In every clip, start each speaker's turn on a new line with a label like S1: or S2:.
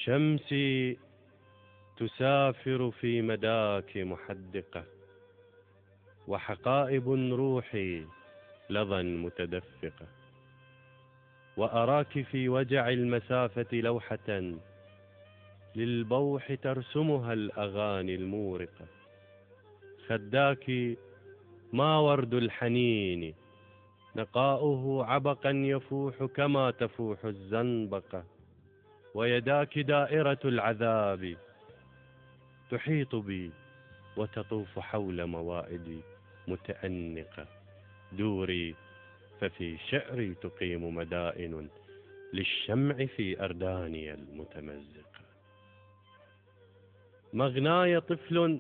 S1: شمسي تسافر في مداك محدقة، وحقائب روحي لظى متدفقة، وأراك في وجع المسافة لوحة للبوح ترسمها الأغاني المورقة. خداك ما ورد الحنين نقاؤه عبقا يفوح كما تفوح الزنبقة، ويداك دائرة العذاب تحيط بي وتطوف حول موائدي متأنقة. دوري ففي شعري تقيم مدائن للشمع في أرداني المتمزقة. مغناي طفل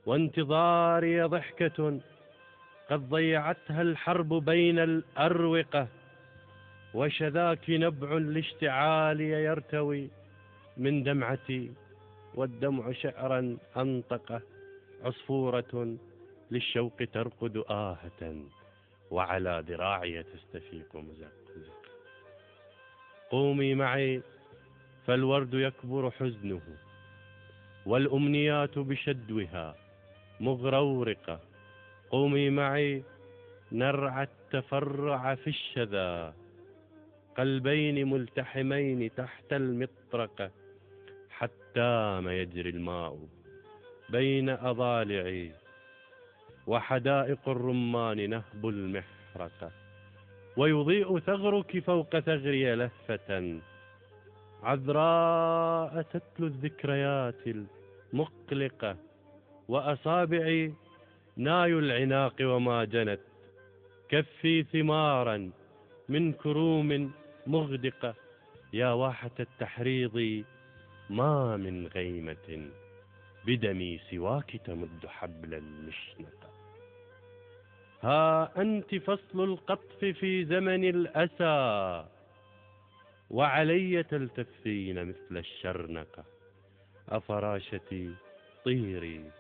S1: وانتظاري ضحكة قد ضيعتها الحرب بين الأروقة، وشذاك نبع لاشتعالي يرتوي من دمعتي والدمع شعرا أنطقه. عصفورة للشوق ترقد آهة وعلى ذراعي تستفيق مزقزق. قومي معي فالورد يكبر حزنه والأمنيات بشدوها مغرورقة. قومي معي نرعى التفرع في الشذا، قلبين ملتحمين تحت المطرقة، حتى ما يجري الماء بين أضالعي وحدائق الرمان نهب المحرقة. ويضيء ثغرك فوق ثغري لهفة عذراء تتلو الذكريات المقلقة، وأصابعي ناي العناق وما جنت كفي ثمارا من كروم مغدقة. يا واحة التحريض ما من غيمة بدمي سواك تمد حبل المشنقة. ها أنت فصل القطف في زمن الأسى وعلي تلتفين مثل الشرنقة. أفراشتي طيري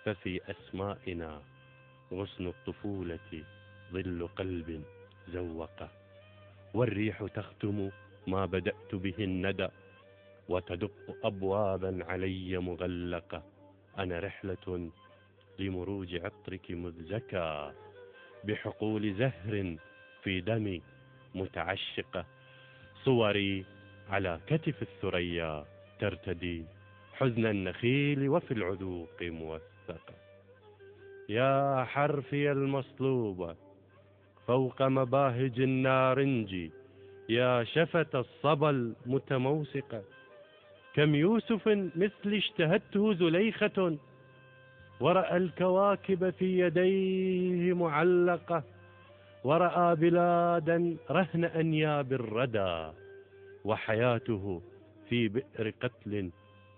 S1: ففي أسمائنا غصن الطفولة ظل قلب زوقة، والريح تختم ما بدأت به الندى وتدق أبوابا علي مغلقة. أنا رحلة لمروج عطرك مذ بحقول زهر في دمي متعشقة. صوري على كتف الثريا ترتدي حزن النخيل وفي العذوق موثقة. يا حرفي المصلوبة فوق مباهج النارنج، يا شفة الصبا المتموسقة، كم يوسف مثل اشتهته زليخة ورأى الكواكب في يديه معلقة، ورأى بلادا رهن أنياب الردى وحياته في بئر قتل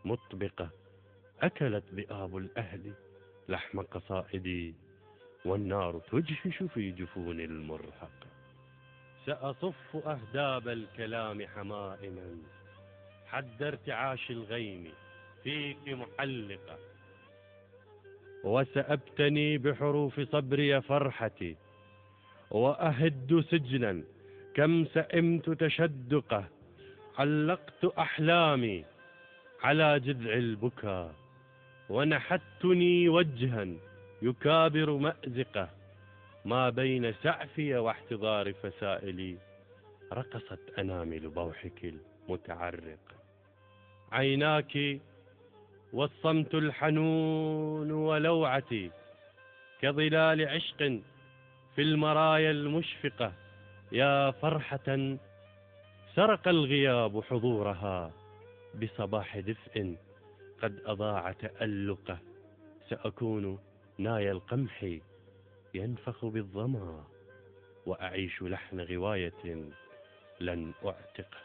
S1: مطبقة. أكلت ذئاب الأهل لحم قصائدي والنار تجهش في جفون المرهقة. سأصف أهداب الكلام حمائما حد ارتعاش الغيم فيك محلقة، وسأبتني بحروف صبري فرحتي وأهد سجنا كم سئمت تشدقه. علقت أحلامي على جذع البكا ونحتني وجها يكابر مأزقه. ما بين سعفي واحتضار فسائلي رقصت أنامل ضوحك المتعرق. عيناك والصمت الحنون ولوعتي كظلال عشق في المرايا المشفقة. يا فرحة سرق الغياب حضورها بصباح دفء قد أضاع تألقه. سأكون ناي القمح ينفخ بالظما وأعيش لحن غواية لن أعتقه.